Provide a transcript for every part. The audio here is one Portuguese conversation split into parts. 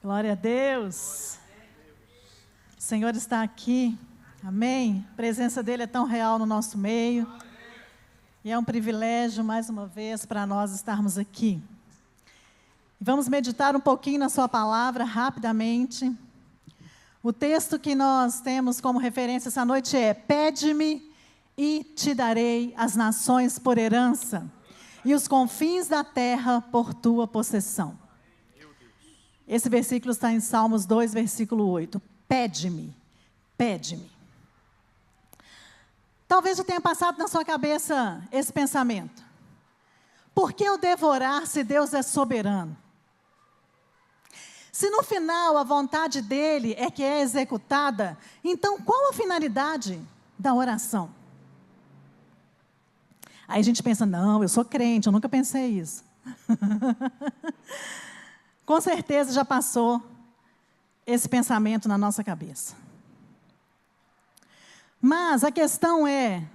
Glória a Deus. O Senhor está aqui. Amém. A presença dele é tão real no nosso meio. E é um privilégio, mais uma vez, para nós estarmos aqui. Vamos meditar um pouquinho na sua palavra, rapidamente. O texto que nós temos como referência essa noite é: Pede-me e te darei as nações por herança, e os confins da terra por tua possessão. Esse versículo está em Salmos 2, versículo 8. Pede-me, pede-me. Talvez já tenha passado na sua cabeça esse pensamento. Por que eu devorar se Deus é soberano? Se no final a vontade dele é que é executada, então qual a finalidade da oração? Aí a gente pensa, não, eu sou crente, eu nunca pensei isso. Com certeza já passou esse pensamento na nossa cabeça. Mas a questão é,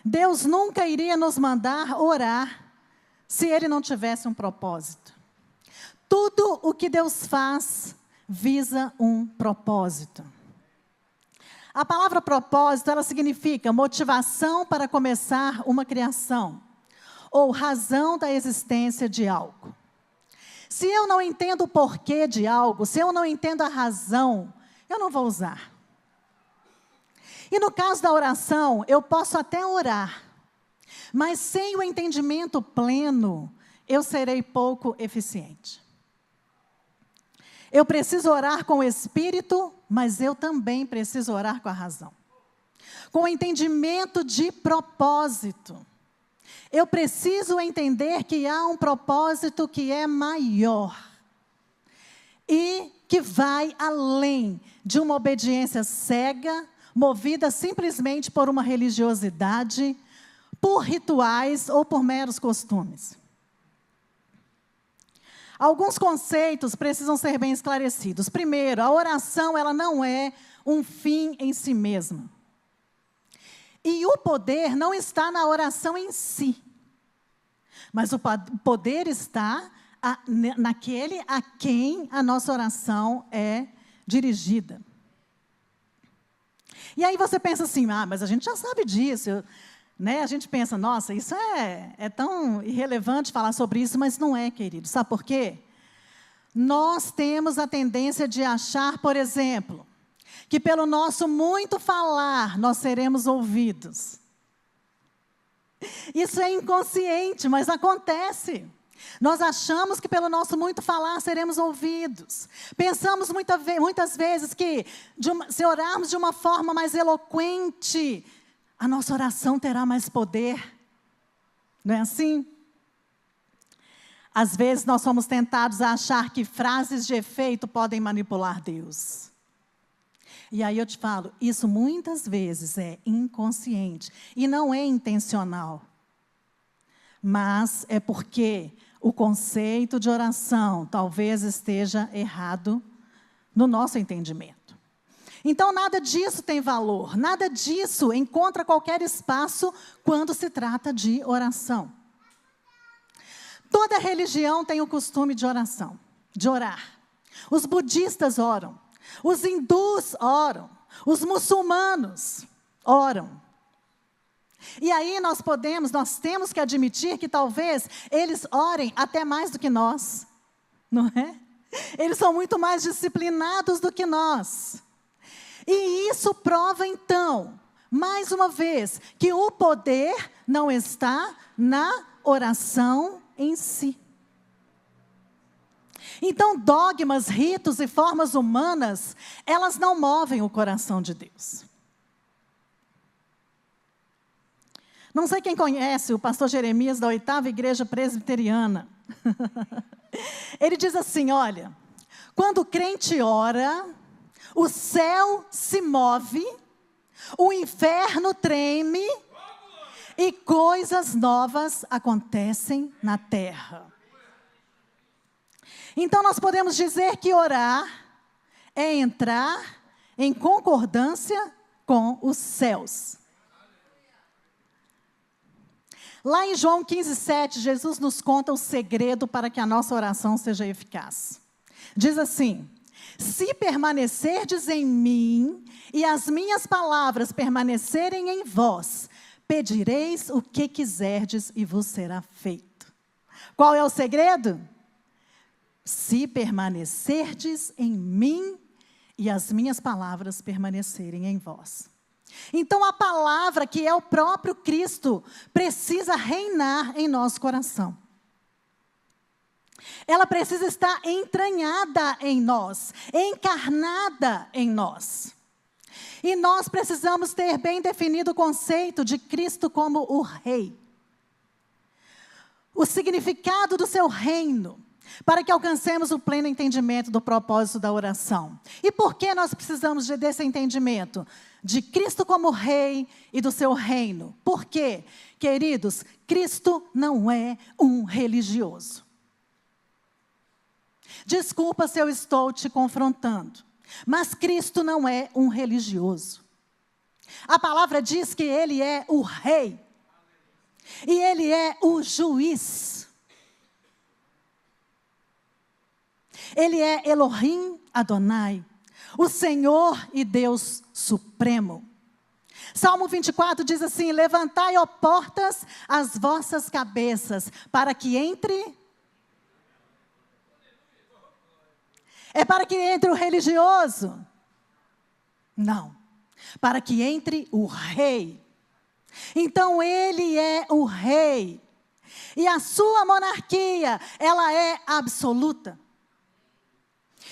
Deus nunca iria nos mandar orar se Ele não tivesse um propósito. Tudo o que Deus faz visa um propósito. A palavra propósito, ela significa motivação para começar uma criação, ou razão da existência de algo. Se eu não entendo o porquê de algo, se eu não entendo a razão, eu não vou usar. E no caso da oração, eu posso até orar, mas sem o entendimento pleno, eu serei pouco eficiente. Eu preciso orar com o Espírito, mas eu também preciso orar com a razão. Com o entendimento de propósito. Eu preciso entender que há um propósito que é maior. E que vai além de uma obediência cega, movida simplesmente por uma religiosidade, por rituais ou por meros costumes. Alguns conceitos precisam ser bem esclarecidos. Primeiro, a oração ela não é um fim em si mesma. E o poder não está na oração em si. Mas o poder está naquele a quem a nossa oração é dirigida. E aí você pensa assim, mas a gente já sabe disso. Né? A gente pensa, nossa, isso é tão irrelevante falar sobre isso, mas não é, querido. Sabe por quê? Nós temos a tendência de achar, por exemplo, que pelo nosso muito falar, nós seremos ouvidos. Isso é inconsciente, mas acontece. Nós achamos que pelo nosso muito falar seremos ouvidos. Pensamos muitas vezes que se orarmos de uma forma mais eloquente, a nossa oração terá mais poder. Não é assim? Às vezes nós somos tentados a achar que frases de efeito podem manipular Deus. E aí eu te falo, isso muitas vezes é inconsciente e não é intencional. Mas é porque o conceito de oração talvez esteja errado no nosso entendimento. Então nada disso tem valor, nada disso encontra qualquer espaço quando se trata de oração. Toda religião tem o costume de oração, de orar. Os budistas oram. Os hindus oram, os muçulmanos oram. E aí nós temos que admitir que talvez eles orem até mais do que nós, não é? Eles são muito mais disciplinados do que nós. E isso prova então, mais uma vez, que o poder não está na oração em si. Então, dogmas, ritos e formas humanas, elas não movem o coração de Deus. Não sei quem conhece o pastor Jeremias da 8ª Igreja Presbiteriana. Ele diz assim, olha, quando o crente ora, o céu se move, o inferno treme e coisas novas acontecem na terra. Então, nós podemos dizer que orar é entrar em concordância com os céus. Lá em João 15:7, Jesus nos conta o segredo para que a nossa oração seja eficaz. Diz assim, Se permanecerdes em mim e as minhas palavras permanecerem em vós, pedireis o que quiserdes e vos será feito. Qual é o segredo? Se permanecerdes em mim e as minhas palavras permanecerem em vós. Então a palavra, que é o próprio Cristo, precisa reinar em nosso coração. Ela precisa estar entranhada em nós, encarnada em nós. E nós precisamos ter bem definido o conceito de Cristo como o Rei. O significado do seu reino, para que alcancemos o pleno entendimento do propósito da oração. E por que nós precisamos desse entendimento? De Cristo como Rei e do seu reino. Por quê? Queridos, Cristo não é um religioso. Desculpa se eu estou te confrontando, mas Cristo não é um religioso. A palavra diz que Ele é o Rei. E Ele é o juiz. Ele é Elohim Adonai, o Senhor e Deus Supremo. Salmo 24 diz assim: levantai, ó portas, as vossas cabeças, para que entre... É para que entre o religioso? Não. Para que entre o Rei. Então Ele é o Rei. E a sua monarquia, ela é absoluta.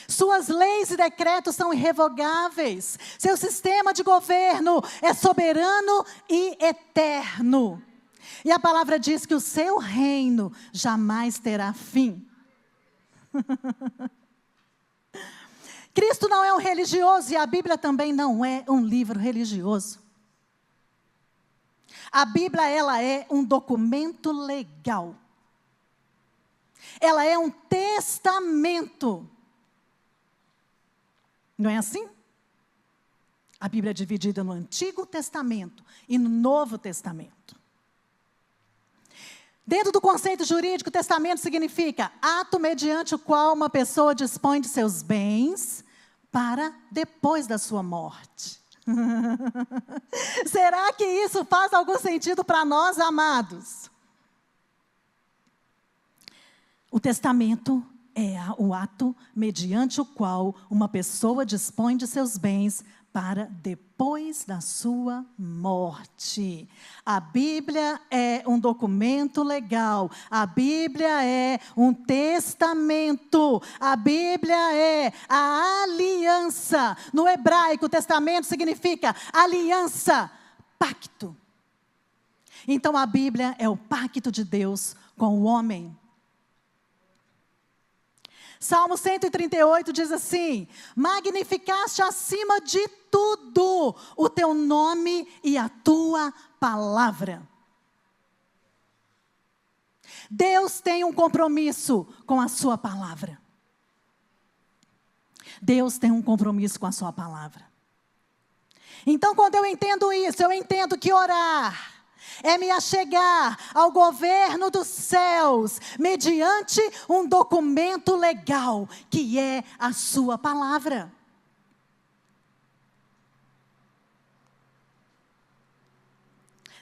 Suas leis e decretos são irrevogáveis. Seu sistema de governo é soberano e eterno. E a palavra diz que o seu reino jamais terá fim. Cristo não é um religioso e a Bíblia também não é um livro religioso. A Bíblia, ela é um documento legal. Ela é um testamento. Não é assim? A Bíblia é dividida no Antigo Testamento e no Novo Testamento. Dentro do conceito jurídico, testamento significa ato mediante o qual uma pessoa dispõe de seus bens para depois da sua morte. Será que isso faz algum sentido para nós, amados? O testamento é o ato mediante o qual uma pessoa dispõe de seus bens para depois da sua morte. A Bíblia é um documento legal. A Bíblia é um testamento. A Bíblia é a aliança. No hebraico, testamento significa aliança, pacto. Então a Bíblia é o pacto de Deus com o homem. Salmo 138 diz assim: magnificaste acima de tudo o teu nome e a tua palavra. Deus tem um compromisso com a sua palavra. Deus tem um compromisso com a sua palavra. Então, quando eu entendo isso, eu entendo que orar é me achegar ao governo dos céus, mediante um documento legal, que é a sua palavra.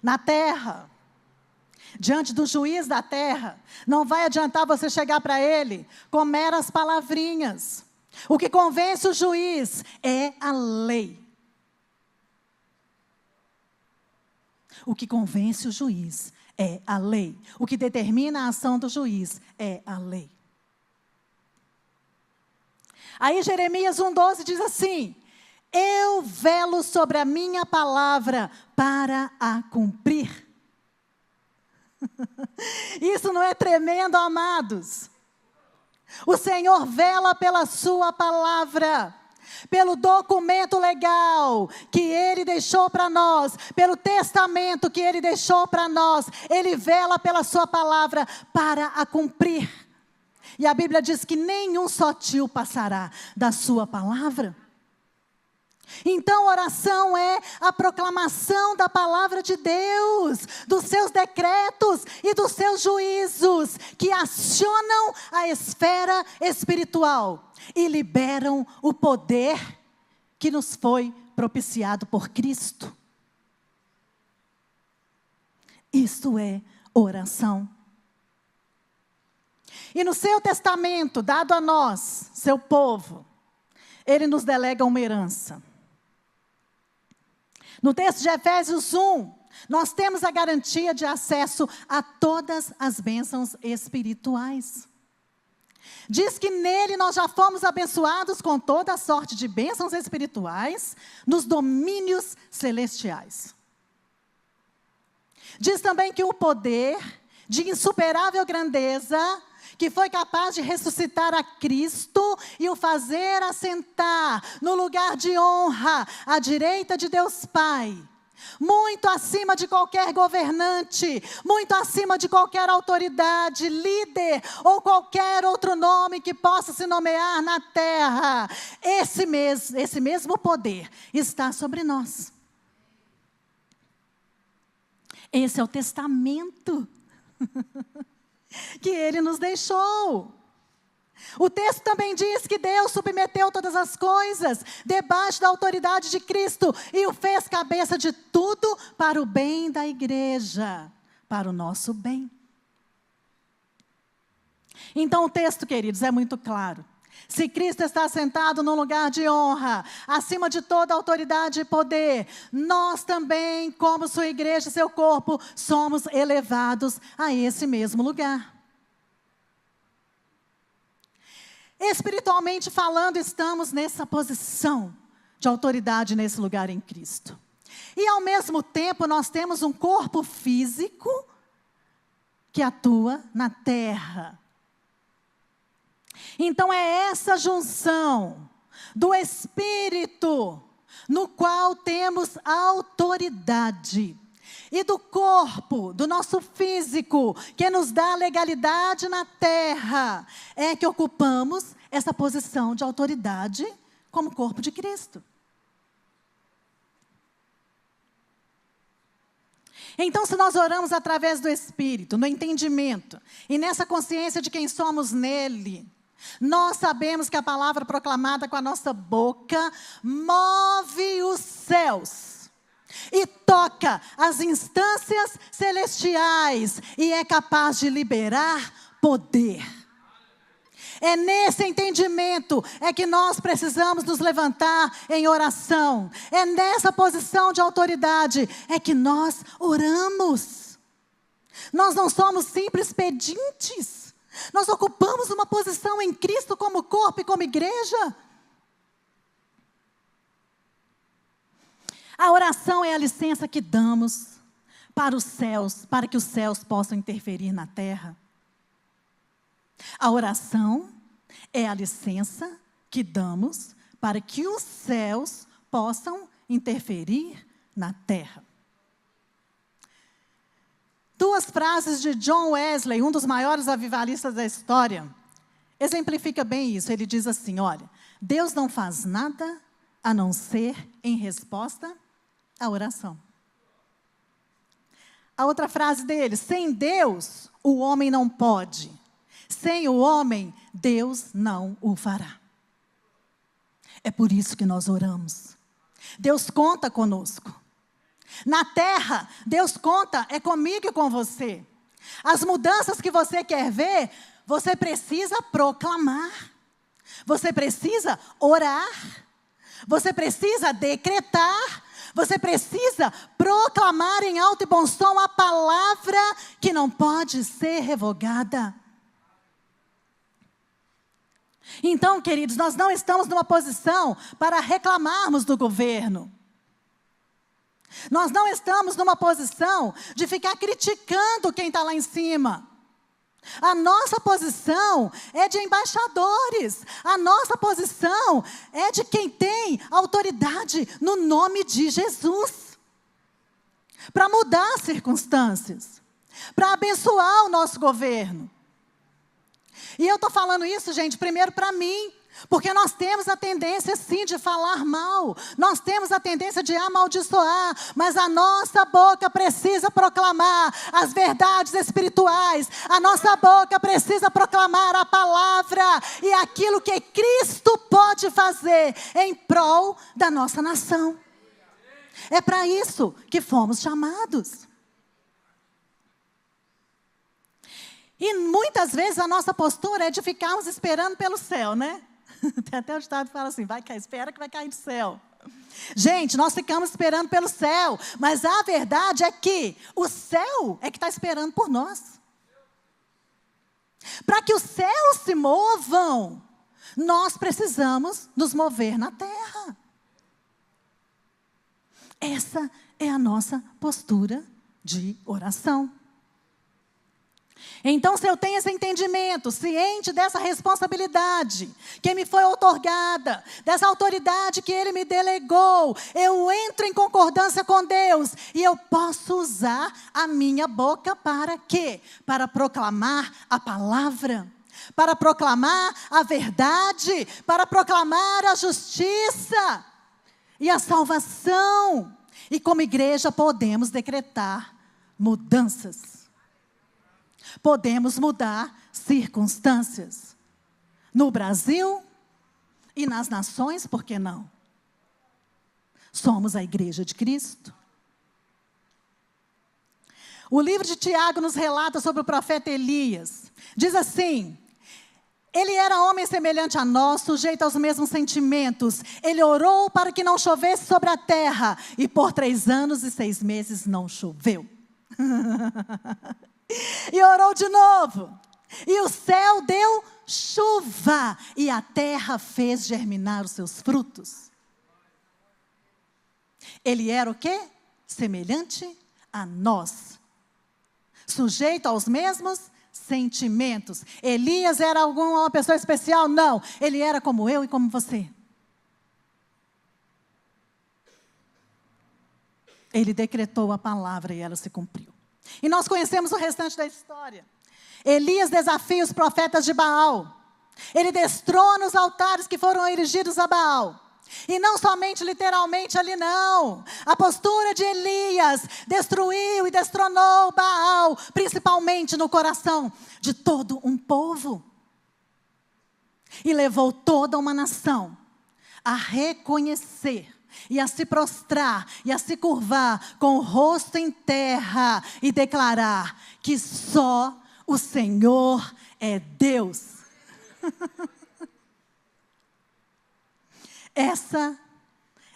Na terra, diante do juiz da terra, não vai adiantar você chegar para ele com meras palavrinhas. O que convence o juiz é a lei. O que convence o juiz é a lei. O que determina a ação do juiz é a lei. Aí Jeremias 1,12 diz assim: eu velo sobre a minha palavra para a cumprir. Isso não é tremendo, amados? O Senhor vela pela sua palavra, pelo documento legal que Ele deixou para nós, pelo testamento que Ele deixou para nós. Ele vela pela sua palavra para a cumprir. E a Bíblia diz que nenhum só tio passará da sua palavra. Então, oração é a proclamação da palavra de Deus, dos seus decretos e dos seus juízos, que acionam a esfera espiritual e liberam o poder que nos foi propiciado por Cristo. Isso é oração. E no seu testamento, dado a nós, seu povo, ele nos delega uma herança. No texto de Efésios 1, nós temos a garantia de acesso a todas as bênçãos espirituais. Diz que nele nós já fomos abençoados com toda a sorte de bênçãos espirituais nos domínios celestiais. Diz também que o poder de insuperável grandeza, que foi capaz de ressuscitar a Cristo e o fazer assentar no lugar de honra à direita de Deus Pai, muito acima de qualquer governante, muito acima de qualquer autoridade, líder ou qualquer outro nome que possa se nomear na terra. Esse mesmo poder está sobre nós. Esse é o testamento que ele nos deixou. O texto também diz que Deus submeteu todas as coisas debaixo da autoridade de Cristo e o fez cabeça de tudo para o bem da igreja, para o nosso bem. Então o texto, queridos, é muito claro. Se Cristo está sentado num lugar de honra, acima de toda autoridade e poder, nós também, como sua igreja, seu corpo, somos elevados a esse mesmo lugar. Espiritualmente falando, estamos nessa posição de autoridade nesse lugar em Cristo. E ao mesmo tempo, nós temos um corpo físico que atua na terra. Então é essa junção do Espírito, no qual temos autoridade, e do corpo, do nosso físico, que nos dá legalidade na terra, é que ocupamos essa posição de autoridade como corpo de Cristo. Então, se nós oramos através do Espírito, no entendimento, e nessa consciência de quem somos nele, nós sabemos que a palavra proclamada com a nossa boca move os céus e toca as instâncias celestiais e é capaz de liberar poder. É nesse entendimento que nós precisamos nos levantar em oração. É nessa posição de autoridade que nós oramos. Nós não somos simples pedintes. Nós ocupamos uma posição em Cristo como corpo e como igreja. A oração é a licença que damos para os céus, para que os céus possam interferir na terra. A oração é a licença que damos para que os céus possam interferir na terra. Duas frases de John Wesley, um dos maiores avivalistas da história, exemplifica bem isso. Ele diz assim, olha, Deus não faz nada a não ser em resposta à oração. A outra frase dele, sem Deus, o homem não pode. Sem o homem, Deus não o fará. É por isso que nós oramos. Deus conta conosco. Na terra, Deus conta, é comigo e com você. As mudanças que você quer ver, você precisa proclamar. Você precisa orar. Você precisa decretar. Você precisa proclamar em alto e bom som a palavra que não pode ser revogada. Então, queridos, nós não estamos numa posição para reclamarmos do governo. Nós não estamos numa posição de ficar criticando quem está lá em cima. A nossa posição é de embaixadores. A nossa posição é de quem tem autoridade no nome de Jesus. Para mudar as circunstâncias. Para abençoar o nosso governo. E eu estou falando isso, gente, primeiro para mim. Porque nós temos a tendência, sim, de falar mal. Nós temos a tendência de amaldiçoar. Mas a nossa boca precisa proclamar as verdades espirituais. A nossa boca precisa proclamar a palavra e aquilo que Cristo pode fazer em prol da nossa nação. É para isso que fomos chamados. E muitas vezes a nossa postura é de ficarmos esperando pelo céu, né? Tem até o ditado que fala assim, espera que vai cair do céu. Gente, nós ficamos esperando pelo céu, mas a verdade é que o céu é que está esperando por nós. Para que os céus se movam, nós precisamos nos mover na terra. Essa é a nossa postura de oração. Então, se eu tenho esse entendimento, ciente dessa responsabilidade que me foi outorgada, dessa autoridade que Ele me delegou, eu entro em concordância com Deus e eu posso usar a minha boca para quê? Para proclamar a palavra, para proclamar a verdade, para proclamar a justiça e a salvação. E como igreja podemos decretar mudanças. Podemos mudar circunstâncias. No Brasil e nas nações, por que não? Somos a igreja de Cristo. O livro de Tiago nos relata sobre o profeta Elias. Diz assim: ele era homem semelhante a nós, sujeito aos mesmos sentimentos. Ele orou para que não chovesse sobre a terra. E por 3 anos e 6 meses não choveu. E orou de novo. E o céu deu chuva. E a terra fez germinar os seus frutos. Ele era o quê? Semelhante a nós. Sujeito aos mesmos sentimentos. Elias era uma pessoa especial? Não. Ele era como eu e como você. Ele decretou a palavra e ela se cumpriu. E nós conhecemos o restante da história. Elias desafia os profetas de Baal. Ele destrona os altares que foram erigidos a Baal. E não somente literalmente ali não. A postura de Elias destruiu e destronou Baal, principalmente no coração de todo um povo. E levou toda uma nação a reconhecer e a se prostrar e a se curvar com o rosto em terra e declarar que só o Senhor é Deus. Essa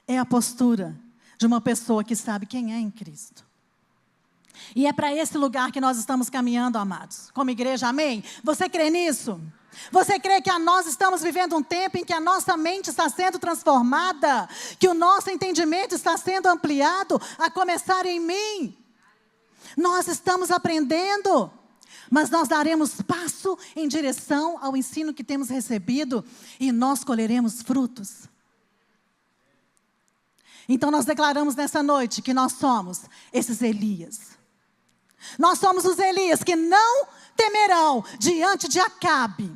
é a postura de uma pessoa que sabe quem é em Cristo. E é para esse lugar que nós estamos caminhando, amados. Como igreja, amém? Você crê nisso? Você crê que nós estamos vivendo um tempo em que a nossa mente está sendo transformada? Que o nosso entendimento está sendo ampliado, a começar em mim? Nós estamos aprendendo, mas nós daremos passo em direção ao ensino que temos recebido e nós colheremos frutos. Então nós declaramos nessa noite que nós somos esses Elias. Nós somos os Elias que não temerão diante de Acabe.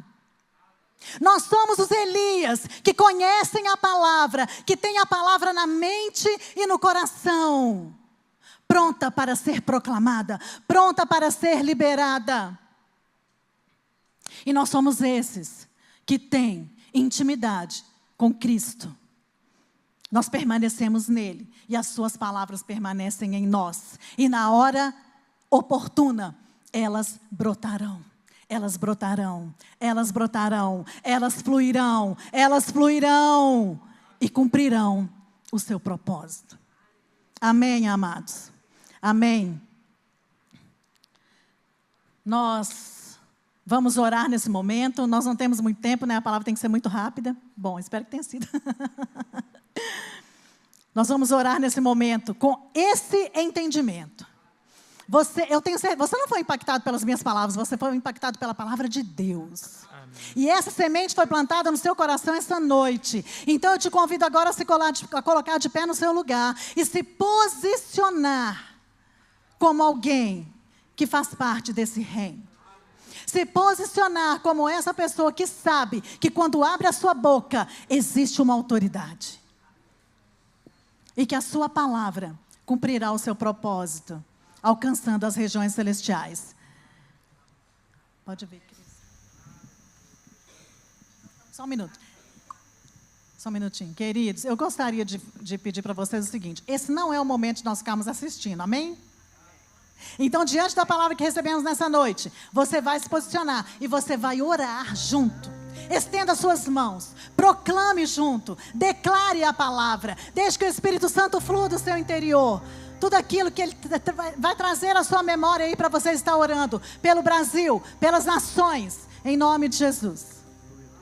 Nós somos os Elias que conhecem a palavra, que têm a palavra na mente e no coração, pronta para ser proclamada, pronta para ser liberada. E nós somos esses que têm intimidade com Cristo. Nós permanecemos nele e as suas palavras permanecem em nós. E na hora oportuna, elas brotarão. Elas brotarão, elas brotarão, elas fluirão e cumprirão o seu propósito. Amém, amados? Amém. Nós vamos orar nesse momento, nós não temos muito tempo, né? A palavra tem que ser muito rápida. Bom, espero que tenha sido. Nós vamos orar nesse momento com esse entendimento. Você não foi impactado pelas minhas palavras, você foi impactado pela palavra de Deus. Amém. E essa semente foi plantada no seu coração essa noite. Então eu te convido agora a colocar de pé no seu lugar e se posicionar como alguém que faz parte desse reino. Se posicionar como essa pessoa que sabe que quando abre a sua boca, existe uma autoridade. E que a sua palavra cumprirá o seu propósito, alcançando as regiões celestiais. Pode vir, Cris. Só um minuto. Só um minutinho. Queridos, eu gostaria de pedir para vocês o seguinte. Esse não é o momento de nós ficarmos assistindo, amém? Então, diante da palavra que recebemos nessa noite, você vai se posicionar e você vai orar junto. Estenda suas mãos, proclame junto, declare a palavra, deixe que o Espírito Santo flua do seu interior. Tudo aquilo que Ele vai trazer à sua memória aí para você estar orando, pelo Brasil, pelas nações, em nome de Jesus.